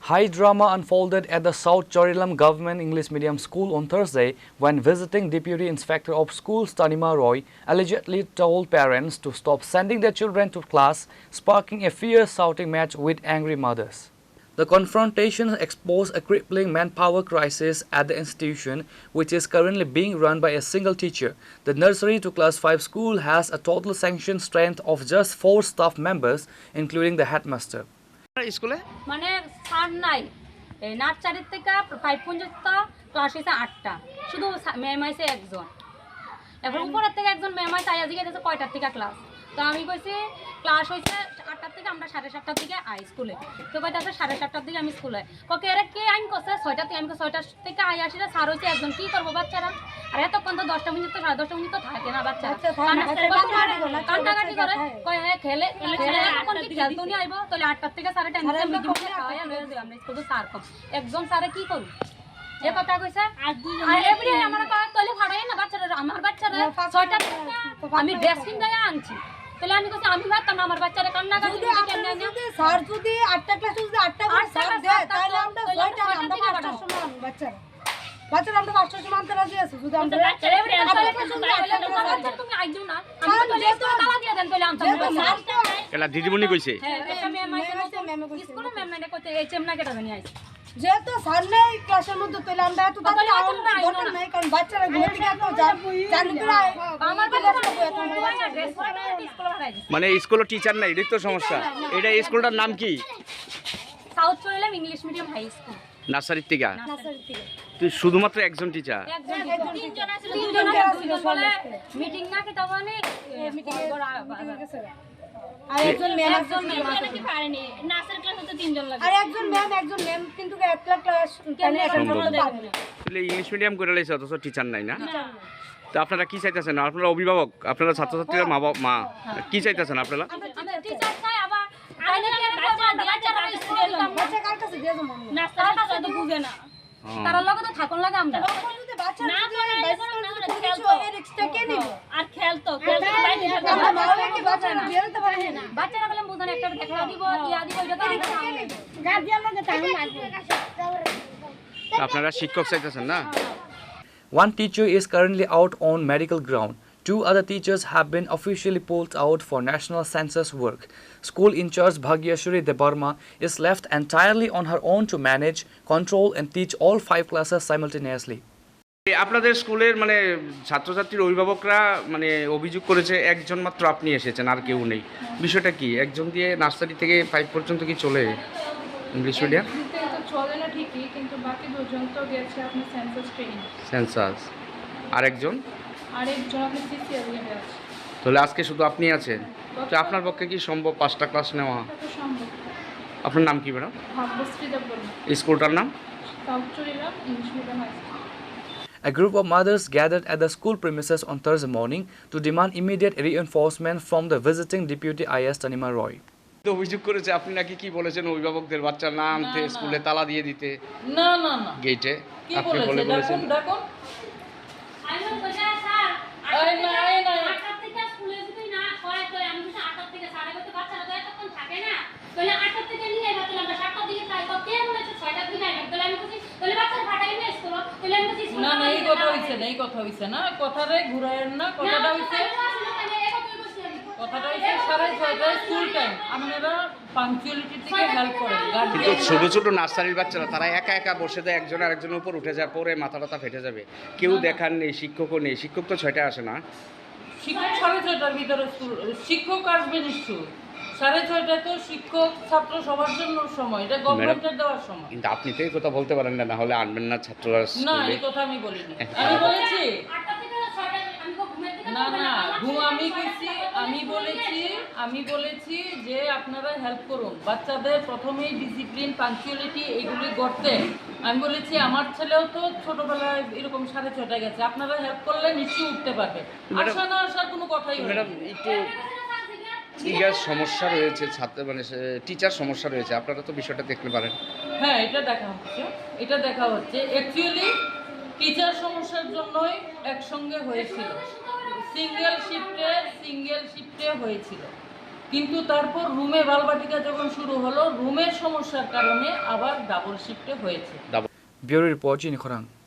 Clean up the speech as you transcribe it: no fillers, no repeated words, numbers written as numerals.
High drama unfolded at the South Chorilam Government English Medium School on Thursday when visiting Deputy Inspector of Schools Tanima Roy allegedly told parents to stop sending their children to class, sparking a fierce shouting match with angry mothers. The confrontation exposed a crippling manpower crisis at the institution, which is currently being run by a single teacher. The nursery to class 5 school has a total sanctioned strength of just 4 staff members, including the headmaster. স্কুলে মানে sir নাই, এই nursery থেকে 5 পর্যন্ত class হয়েছে 8টা, শুধু ma'am আইছে একজন। এখন উপরের থেকে একজন ম্যাম আইছে, আজকে গেছে কয়টার থেকে ক্লাস। তো আমি কইছি ক্লাস হয়েছে 8টার থেকে, আমরা 7:30টার দিকে আই স্কুলে। তো কয়টাতে 7:30টার দিকে আমি স্কুলে ওকে এরা কে আইন করছে 6টা থেকে, আমি 6টা থেকে আই আসি, স্যার হয়েছে একজন, কি করবো বাচ্চারা? আর এতক্ষণ তো 10টা মিনিট তো 10:30 মিনিট তো থাকে না বাচ্চারা, কান্নাকাটি করে কয় হ্যাঁ খেলে এখন কি খেলতো নিয়ে আইব, তাহলে 8টার থেকে স্যারের টাইম খাওয়াই লয়ে যাবে। আমরা স্কুলে স্যার কম একজন স্যারে কি করব যে কথা কইছে। আর এভরি আমার তলে ফাড়াই না বাচ্চারা, আমার বাচ্চারা 6টা থেকে আমি ড্রেসিং দেয়া আনছি, তাহলে আমি কইছি আমি ভাবতাম না আমার বাচ্চারা কান্নাকাটি করে কেন না। স্যার যদি 8টা ক্লাস যদি 8টা করে স্যার দেয় তাহলে আমরা 6টা আমরা 5টার সময় আনব বাচ্চারা আমরা 5টার সময় আনতে রাজি আছি। যদি আমরা এভরি তুমি আইজো না, আমি তো লেস তালা দিয়ে দেন তাহলে আনতাম। এলা দিদিমণি কইছে হ্যাঁ এটা ম্যাম আইছে, ম্যাম কইছে স্কুলে ম্যাম নাই কইতে এই চেমনা কেটা জানি আইছে, যেহেতু স্যার নেই ক্লাসের মধ্যে তাহলে আমরা এত তাড়াতাড়ি দরকার নাই, কারণ বাচ্চারা ঘুরে থেকে এত জানি করে আমার বাচ্চা ড্রেস পরে স্কুলে পাঠাই দিছে। মানে স্কুলে টিচার নাই, এটাই তো সমস্যা। এটা স্কুলটার নাম কি? South Charilam English medium high school, nursery থেকে। নার্সারি থেকে তুই শুধুমাত্র একজন টিচার? তিনজন আছে, দুজন বলে মিটিং না কি তবে মিটিং করা আর একজন ম্যাম নাকি পারেনি, নার্সারি ক্লাসে তো 3 জন লাগে, আর একজন ম্যাম কিন্তু একটা ক্লাস কেন একটা তাহলে ইংলিশ মিডিয়াম করে লাইছে অথচ টিচার নাই না? তো আপনারা কি চাইতেছেন? আপনারা অভিভাবক, আপনারা ছাত্রছাত্রীরা মা কি চাইতেছেন আপনারা? আমরা টিচার চাই, আবার বাচ্চারা স্কুলে বাচ্চা কার কাছে দিয়ে যাবো নার্সারি ক্লাসে তো বুঝে না, তারা লগে তো থাকুন লাগে আমরা যদি বাচ্চা না খেলতো আর খেলতো আমরা মাওকে বাচ্চা দিয়ে দিতে পারি না। বাচ্চারা বলে বুঝেন একটা দেখা দিব ইয়া দিব, এটা তো গার্জিয়ান লাগে টাইম লাগবে। আপনারা শিক্ষক চাইতেছেন না? One teacher is currently out on medical ground. 2 other teachers have been officially pulled out for national census work. School in charge Bhagyashuri Debarma is left entirely on her own to manage, control and teach all 5 classes simultaneously. আপনাদের স্কুলের মানে ছাত্রছাত্রীর অভিভাবকরা মানে অভিযোগ করেছে একজন মাত্র আপনি এসেছেন, আর কেউ নেই। বিষয়টা কি? একজন দিয়ে নার্সারি থেকে 5 পর্যন্ত কি চলে ইংলিশ মিডিয়াম? চলে না ঠিকই, কিন্তু বাকি দুজন তো গেছে আপনি সেন্সাস ট্রেনিং, সেন্সাস। আরেকজন আপনি সিসিএল এ আছে। তাহলে আজকে শুধু আপনি আছেন, তো আপনার পক্ষে কি সম্ভব 5টা ক্লাস নেওয়া? এটা সম্ভব। আপনার নাম কি ম্যাডাম? ভাগ্যশ্রী দেববর্মা, স্কুলটার নাম? South Charilam English medium high school. A group of mothers gathered at the school premises on Thursday morning to demand immediate reinforcement from the visiting Deputy IS Tanima Roy. তো অভিযোগ করেছে আপনি নাকি কি বলেছেন অভিভাবকদের বাচ্চা না আনতে, স্কুলে তালা দিয়ে দিতে না না না গেটে কি আপনি বলে বলেছেন। দেখুন আইনো কইছে স্যার এই না 8টা থেকে স্কুলে যদি না হয় তো আমি তো 8টা থেকে সাড়ে কত বাচ্চারা তো এতক্ষণ থাকে না, তাহলে 8টা থেকে নিয়ে আইবা, তাহলে আমরা 7টা দিকে তাই তো কে বলেছে 6টা দিকে আইবা, তাহলে আমি কইছি তাহলে বাচ্চারা ফাটাই না স্কুল, তাহলে আমি কইছি না না এই কথা হইছে না কথারে ঘুরায়েন না, কথাটা হইছে 6:30 স্কুল টাইম। আপনারা পাংচুয়ালিটি থেকে হেল্প করেন। কিন্তু ছোট ছোট নার্সারির বাচ্চারা তারা একা একা বসে দেয়, একজন আরেকজনের উপর উঠে যায়, পরে মাথা টাথা ফেটে যাবে। কেউ দেখার নেই, শিক্ষকও নেই। শিক্ষক তো 6টায় আসে না। শিক্ষক 6:30টার ভিতরে স্কুল শিক্ষক আসবে নিশ্চয়। 6:30টায় তো শিক্ষক ছাত্র সবার জন্য সময়, এটা গভর্নমেন্টের দেওয়ার সময়। কিন্তু আপনি তো এই কথা বলতে পারেন না, না হলে আনবেন না ছাত্ররা না স্কুলে। এই কথা আমি বলিনি। আমি বলেছি 8টা থেকে 6টা আমি তো ঘুমের থেকে না আমি বলেছি যে আপনারা হেল্প করুন বাচ্চাদের, প্রথমেই ডিসিপ্লিন পাংচুয়ালিটি এগুলি করতে। আমি বলেছি আমার ছেলেও তো ছোটবেলায় এরকম 6:30টায় গেছে, আপনারা হেল্প করলে নিশ্চয়ই উঠতে পারবে। আসা না আসার কোনো কথাই নেই। ম্যাডাম একটু টিচার সমস্যা রয়েছে, ছাত্র মানে টিচার সমস্যা রয়েছে, আপনারা তো বিষয়টা দেখতে পারেন। হ্যাঁ এটা দেখা হচ্ছে অ্যাকচুয়ালি টিচার সমস্যার জন্যই একসঙ্গে হয়েছিল, সিঙ্গেল শিফটে হয়েছিল। কিন্তু তারপর রুমে বালবাটিকা যখন শুরু হলো রুমের সমস্যার কারণে আবার ডাবল শিফটে হয়েছে। Bureau Report, Jini Khorang.